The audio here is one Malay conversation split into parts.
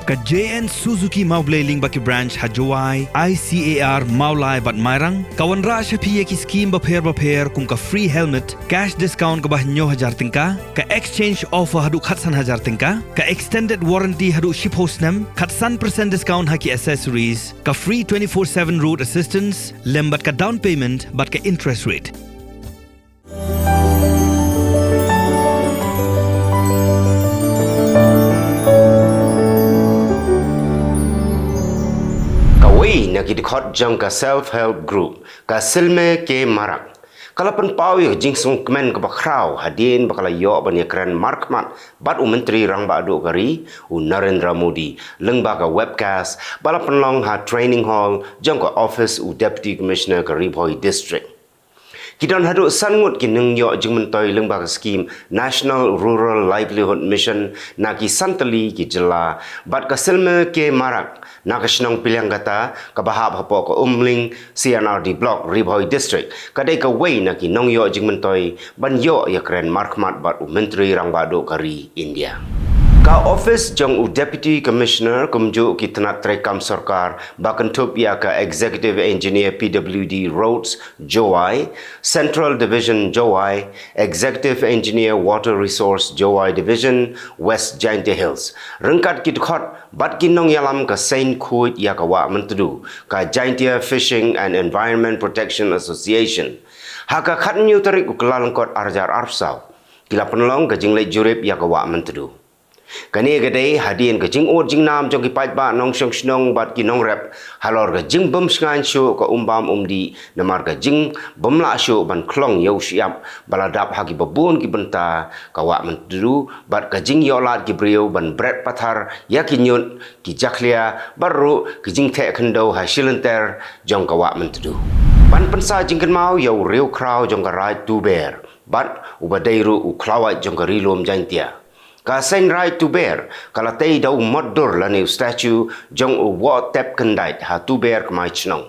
Ka JN Suzuki Maubleiling baki branch Hajawai ICAR Maulai bat Mairang kawan ra shapiye ki scheme bapher kum ka free helmet cash discount ka bah 9,000 tingka ka exchange offer hadu khatsan 1,000 tingka ka extended warranty hadu ship hostnam khatsan % discount haki accessories ka free 24/7 route assistance lembat ka down payment bat ka interest rate. Nakidikot jang ka self-help group ka silme ke marak kalapan pawi jing sung kemen ka bakraw hadin bakala yo ban yakran markmat bat menteri rang ba do gari Narendra Modi lengba ka webcast balapan long ha training hall jang ka office deputy commissioner ka Ribhoi district. Kidan hadu sangut ki nung yo jing mentoy lengba ka scheme National Rural Livelihood Mission na ki santali ki jela bat ka silme ke marak nakasnong piliang kata kabahap hapo ko umling CNRD block Ribhoi district kadai ka way na ki nong yo jing mentoy ban yo yakren markmat bat menteri rang bado kari India. Ka office jong deputy commissioner kumju ki tanat trekam sarkar bakantup ya ka executive engineer PWD roads Jowai central division Jowai executive engineer water resource Jowai division west Jaintia hills rengkat ki khot bat ki nong yalam ka sain khuit ya ka wa mentudu ka Jaintia fishing and environment protection association haka khatnyu tarik uklalangkot arjar arpsau kila penlong ka jinglai jurip ya ka wa mentudu. Kani gadai hadin ke jing or jing nam jong ki pait ba nong shong shnong bat ki nong rep halor ke jing bum sngan shu ko umbam umdi namar ke jing bum la shu ban klong yau siap baladap hagi babun ki benta kawa mendu bat ke jing yolat ki brio ban bret pathar ya ki nyut ki jaklia baru ke jing the khendo ha shilenter jong kawa mendu ban pensa jing kan mau yau riu kraw jong ka rai tu ber bat ubadairu u klawai jong ka rilom Jaintia. Ka sen right to bear kala tei dau modor la new statue jong u wa tep kendait ha to bear kmai chnong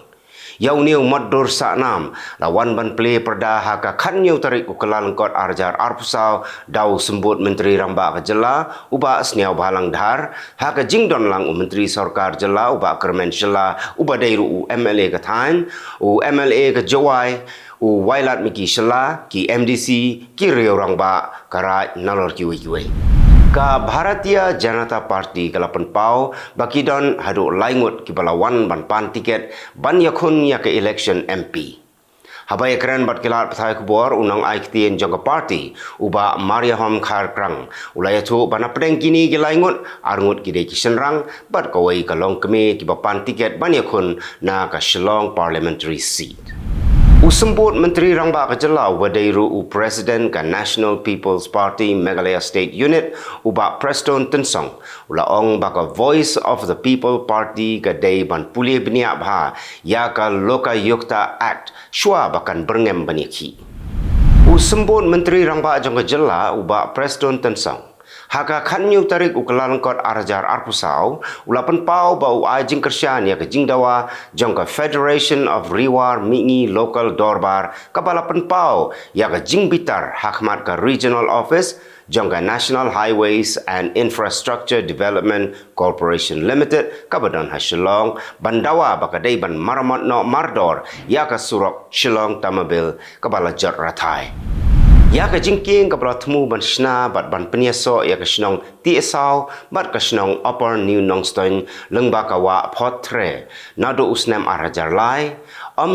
yau new modor sa nam la wan ban play perda ha ka khan new tarik ku kalan kot arjar arpusau dau sembut menteri ramba ka jela uba sniau balang dhar ha ka jingdon lang menteri sarkar jela uba kermen jela uba dairu u MLA ka than u MLA ka jawai u wailat miki shela ki MDC ki riau rangba karai nalor kiwi ka Bharatiya Janata Party kalapan pau bakidon hadu laingut ki balawan ban pan tiket ban yakun ya ke election MP. Habai keren bat kilat pathai kubor unang aiktien jangka party uba Maria Hom Khar Krang ulaya tu bana pedeng kini ki laingut arngut ki de kisenrang bat kawai kalong keme ki ban tiket ban yakun na ka Shillong parliamentary seat. Usembut Menteri Rangba Kejela wadairu u Presiden ka National People's Party Meghalaya State Unit uba Preston Tensong ulaong baka Voice of the People Party ka day ban pulih beniak bha ya ka Loka Yukta Act shua bakan berngem baniaki. Usembut Menteri Rangba Jong Kejela uba Preston Tensong haka khanyu tarik ukalan kot arjar arpusau ulapan pau bau ajing kersyan ya ke jingdawa jongka Federation of Riwar Mingi Local Dorbar kabalapan pau ya ke jingbitar hakmat ka regional office jongka National Highways and Infrastructure Development Corporation Limited kabadon ha Shillong bandawa bakadai ban maramot no mardor ya ke surok Shillong Tamabil kabala jot rathai. Ya ka jingking ka bratmu ban shna bat ban penyaso ya ka shnong TSAW bat ka shnong Upper New Nongstoin lengba ka wa potre nado usnam arajar lai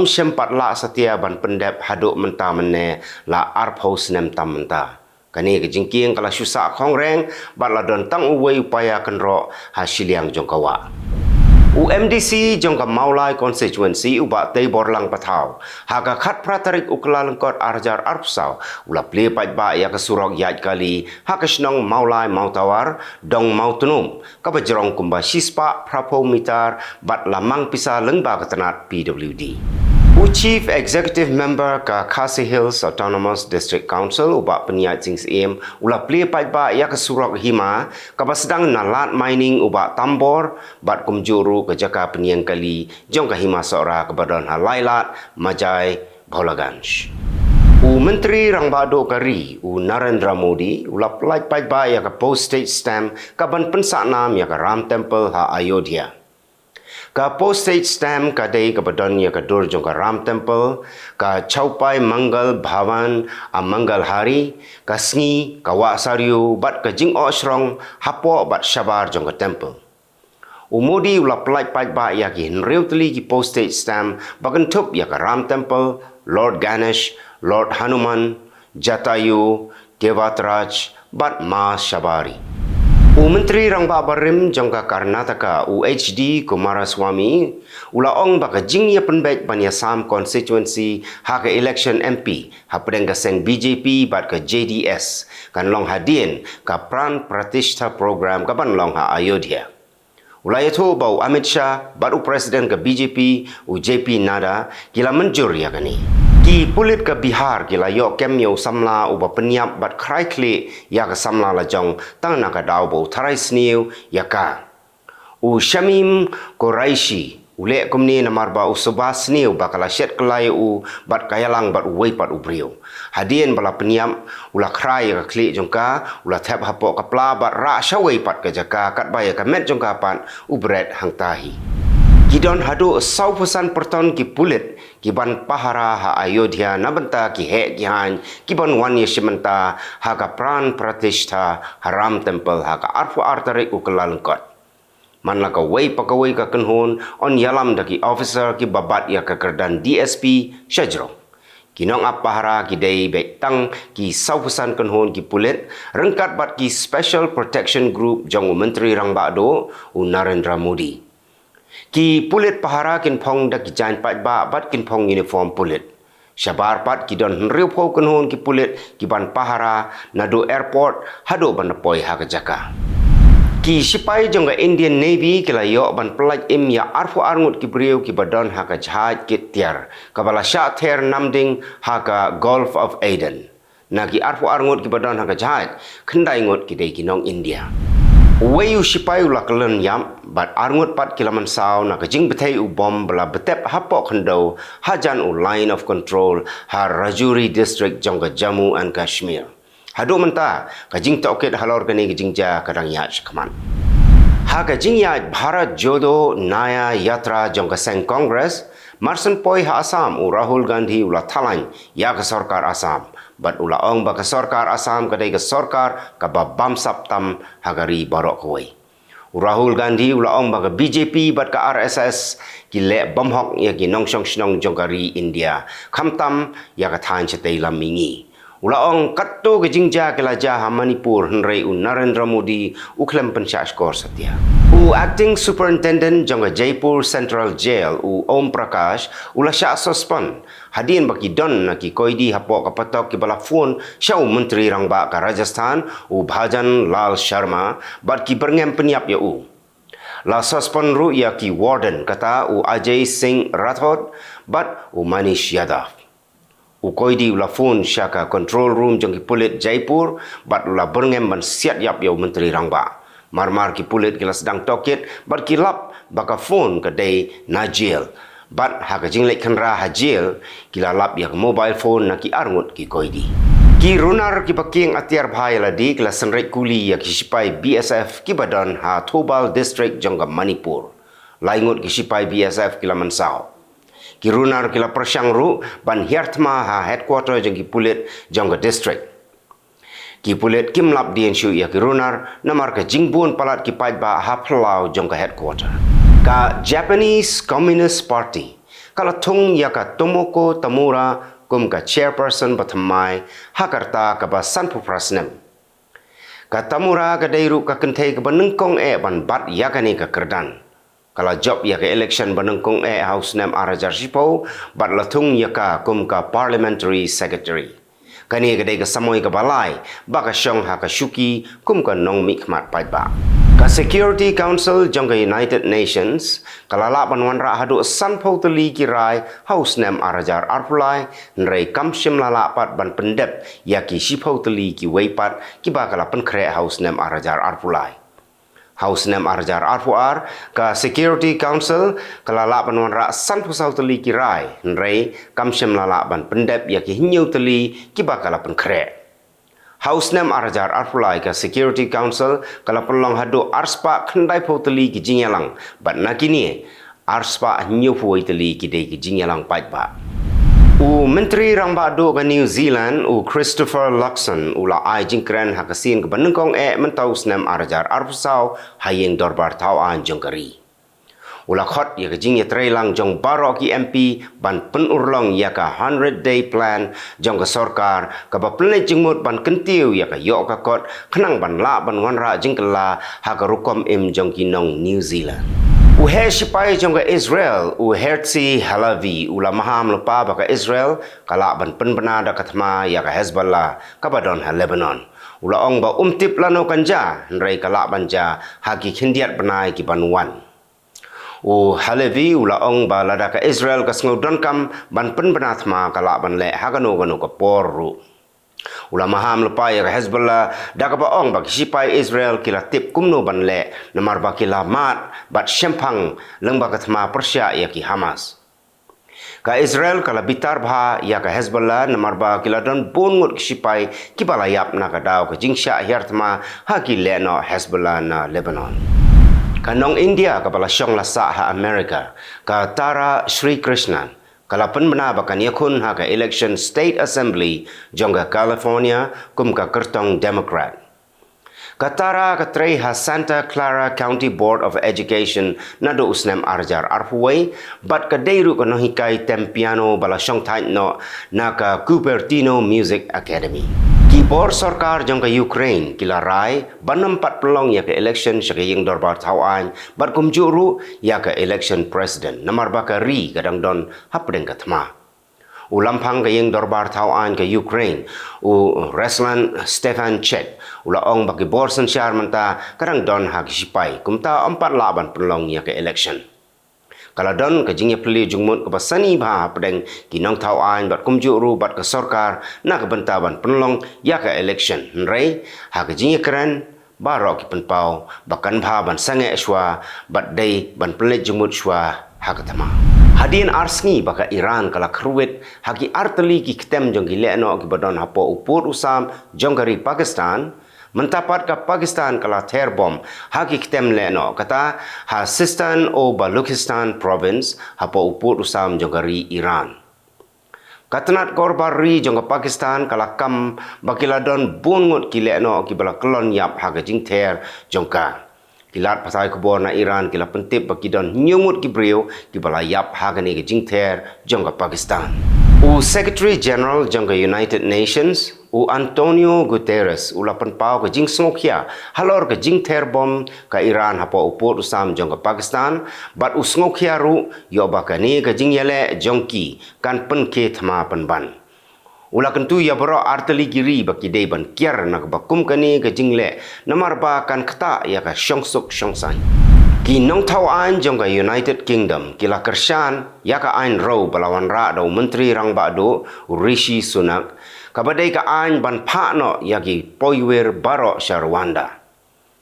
sempat la satia ban pendep haduk menta mene la arphos nem tamenta kani ka jingking kala syusa khongreng bat la don tang uwei upaya kenro hasiliang jongkawa. UMDC jongka Maulai constituency uba tei borlang pathau haka khat pratarik ukla lengkot arjar arpsau ula ple pat ba ya kesurok yat kali haka snong Maulai mautawar dong mautunum kabajrong kumba sispa prapo mitar bat lamang pisa lengba ketenat PWD. Chief Executive Member ka Khasi Hills Autonomous District Council uba peniat sings aim ula ple pat ba ya kesurok hima kapasedang nalat mining uba tambor bat kumjuru ke jaka peniang kali jong ka hima sora ke badan halailat majai Bholaganj. Menteri Rang Bado Kari, Narendra Modi, ulap like pai ya ka postage stamp ka ban pensak nam ya ka Ram Temple ha Ayodhya. Ka postage stamp ka dei ka badon ya ka dur jong ka Ram Temple, ka Chaupai Mangal Bhavan a Mangal Hari, ka Sngi, ka Wa Saryu, bat ka Jing Oshrong, hapo bat Shabar jong ka temple. Modi ulap like pai ya ki nriu teli ki postage stamp bagan tup ya ka Ram Temple, Lord Ganesh, Lord Hanuman, Jatayu, Devatraj, bat Ma Shabari. Menteri Rang Barim jangka Karnataka UHD Kumaraswamy ulaong baka jing ya penbaik ban Assam constituency ha ka election MP ha pedeng ka seng BJP bat ka JDS kan long hadien ka Pran Pratishtha program ka ban long ha Ayodhya. Ulaya tu bau Amit Shah baru presiden ke BJP JP Nada kila menjur ya kani. Ki pulit ke Bihar kila yok kem yo samla uba penyap bat krai kli ya ke samla la jong tang nak dau bau tarai sniu ya ka. Shamim Quraishi ulek kumni namar ba usubas sniu bakala syet kelai bat kayalang bat uwei pat ubriu. Hadien bala penyam ula krai ka klik jongka ula thap hapok kapla bat ra syawei pat ka jaka kat baya ka met jongka pan ubret hang tahi. Kidon hadu 100% perton ki pulit ki ban pahara ha Ayodhya nabenta ki he ki han ki ban wan yeshmenta ha ka Pran Pratishtha Haram Temple ha ka arfu artarik ukelalengkot. Man la ka wei pakawei ka kenhon on yalam daki officer ki babat ya ka kerdan DSP Shajro. Kinong apahara ki dei betang ki 100% kenhon ki pulit rengkat bat ki Special Protection Group jong Menteri Rang Bado Narendra Modi. Ki pulit pahara kin phong da ki jan pat ba bat kin phong uniform pulit. Shabar pat ki don riu pho kenhon ki pulit ki ban pahara nado airport hado ban poi ha ka jaka. Ki sipai jongga Indian Navy kila yok ban pelaj im ya arfu arngut ki beriu ki badon ha ka jahaj ki tiar kabala sya ther namding ha ka Gulf of Aden. Na ki arfu arngut ki badon ha ka jahaj kendai ngut ki dei kinong India. Wayu sipai ula kelen yam bat arngut pat kilaman saw na kajing betai u bom bala betep hapok kendo hajan u line of control ha Rajouri district jongga Jammu and Kashmir. Hadu menta kajing tokit halor kani kajing ja kadang yaj kaman. Ha kajing yaj Bharat Jodo Naya Yatra jongga Seng Congress marsen poi ha Assam u Rahul Gandhi ula thalan ya ke sarkar Assam. Bat ula ong ba ka sarkar Assam kadai ka sarkar ka babam saptam hagari barok koi. Rahul Gandhi ula ong ba ka BJP bat ka RSS ki le bamhok ya ki nongsong snong jongkari India khamtam ya ka than chetei lamingi. Ula ong katto ke jingja ke laja ha Manipur Henry Narendra Modi uklem pensyas kor satya. Acting Superintendent jongga Jaipur Central Jail Om Prakash ula sya suspend hadin baki don na ki koidi hapok kapatok ki bala phone syau Menteri Rang Ba ka Rajasthan Bhajan Lal Sharma bat ki berngem penyap ya la suspend ru ya ki warden kata Ajay Singh Rathod bat Manish Yadav. Koidi ula phone syaka control room jongki pulit Jaipur bat ula berngem ban siat yap ya Menteri Rang Ba. Marmar ki pulit kila sedang tokit bat ki lap baka phone ke day na jail bat ha ka jinglek khanra ha jail kila lap ya mobile phone na ki arngut ki koidi ki runar ki paking atiar bhai la di kila senrek kuli ya ki sipai BSF ki badan ha Thobal district jongga Manipur laingut ki sipai BSF kila mansau ki runar kila persyang ru ban hiartma ha headquarter jongki pulit jongga district. Ki pulit kim lap dien syu ya ki runar namar ka jingbun palat ki pait ba ha plau jong ka headquarter. Ka Japanese Communist Party kala thung ya ka Tomoko Tamura kum ka chairperson bathamai hakarta ka ba sanpu prasnem. Ka Tamura ka dairu ka kenthei ka banengkong ban bat ya ka ni ka kerdan. Kala job ya ka election banengkong house nem arajar sipo bat lathung ya ka kum ka parliamentary secretary. Kani kadai ka samoy ka balay baka syong ha ka syuki kum ka nong mikmat paiba. Ka Security Council jong ka United Nations kalala banwan ra hadu sanpau teli kirai haus nem arajar arpulai nrei kamshim lalapat ban pendep ya ki sipau teli ki weipat ki bakala penkre haus nem arajar arpulai. House nem arjar arfuar ka Security Council kalala panwan ra san pusau teli kirai nrei kamsem lala ban pendep ya ki hinyau teli ki bakala pen kre. House nem arjar arfulai ka Security Council kala pelong hado arspa khendai po teli ki jingelang bat nakini arspa hinyau puai teli ki dei ki jingelang pait ba. Menteri Rang Bado ke New Zealand Christopher Luxon ula ai jingkren hakasin ke benengkong mentau snem arjar arfusau hayeng dorbar tau an jongkari. Ula khot ya ke jing ya trailang jong baro ki MP ban penurlong ya ka 100-day plan jong ke sorkar ka ba plane jingmut ban kentiu ya ka yok ka kot kenang ban la ban wanra jingkela ha ka rukom im jong kinong New Zealand. Uhe sipai jong ke Israel Herzi Halavi ula maham lupa baka Israel kala ban penbenada katma ya ka Hezbollah kabadon ha Lebanon ula ong ba umtip lano kanja nrei kala banja haki khindiat benai ki banuan Halavi ula ong ba lada ka Israel ka sngodon kam ban penbenatma kala ban le hagano ka poru ula maham lupa ya Hezbollah da ka baong bagi sipai Israel kila tip kumno ban le namar ba kila mat bat shempang leng ba katma Persia ya ki Hamas ka Israel kala bitar bha ya ka Hezbollah namar ba kila don bongut ki sipai ki balayap na ka daw ka jingsha hirtma ha ki le no Hezbollah na Lebanon kanong India ka bala syong lasa ha America ka Tara Sri Krishnan kalapan bena bakan yakun ha ka election state assembly jongga California kum ka kertong Democrat. Katara ka trei ha Santa Clara County Board of Education nado usnem arjar arhuway bat ka deiru ka nohikai tempiano bala syong tain no na ka Cupertino Music Academy. Kibor sorkar jong ka Ukraine kila rai banam pat pelong ya ka election syaka yung dorbar tauan bat kumjuru ya ka election president namar baka ri kadang don hapdeng katma. Ulampang ka yung dorbar tauan ka Ukraine Ruslan Stefanchuk ula ong baki borsan syar manta kadang don hagisipay kumta 4 laban pelong ya ka election. Kalau don ka jingya peli jungmut ka pasani ba pedeng kinong tauan bat kumjuru bat ka sorkar na ka bentaban penlong ya ka election nrei ha ka jingya keren baro ki penpau bakan ba ban sange shwa bat dei ban peli jungmut shwa ha ka tama hadin arsngi baka Iran kala kruwet haki arteli ki ketem jong gile no ki badon hapo upur usam jonggari Pakistan mentapat ka Pakistan kala ter bom haki ketem leno kata ha Sistan o Balochistan province hapo uput usam jonggari Iran. Katanat korbari jongga Pakistan kala kam bakiladon bungut kile no kibala kelon yap haga jing ter jongka. Kilat pasai kubor na Iran kila pentip bakidon nyumut kibriu kibala yap haga ni jing ter jongga Pakistan. Secretary General jongga United Nations Antonio Guterres ulapan pau ke jing sngokya halor ke jing terbom ka Iran hapo uput usam jongga Pakistan bat usngokya ru yo bakani ke jing yele jongki kan penke thma penban ula kentu ya bro arteli giri baki dei ban kiar nak bakum kani ke jing le namar ba kan khata ya ka shongsuk shongsan kinong tauan jongga United Kingdom kila kershan ya ka ain ro balawan ra do menteri Rang Bado Rishi Sunak kabadai ka ain ban pakno yagi poiwer baro Rwanda.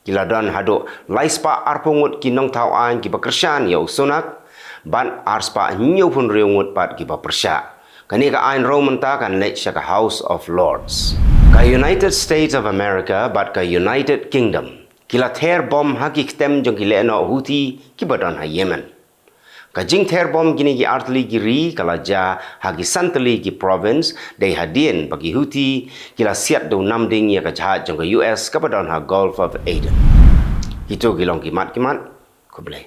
Kila dan hado laispa arpungut kinong tauan ki bakershan yau Sunak ban arspa nyupun riungut pat ki bapersya. Kani ka ain ro menta kan lech ka House of Lords. Ka United States of America bat ka United Kingdom kila ter bom haki ketem jong kile no Houthi ki badan ha Yemen. Kajing ter bom gini ki artli giri kala ja hagi santli ki province dei hadien bagi Houthi kila siat do namding ya ka jahat jong ka US ka badan ha Gulf of Aden. Itu gilong kimat ko blay.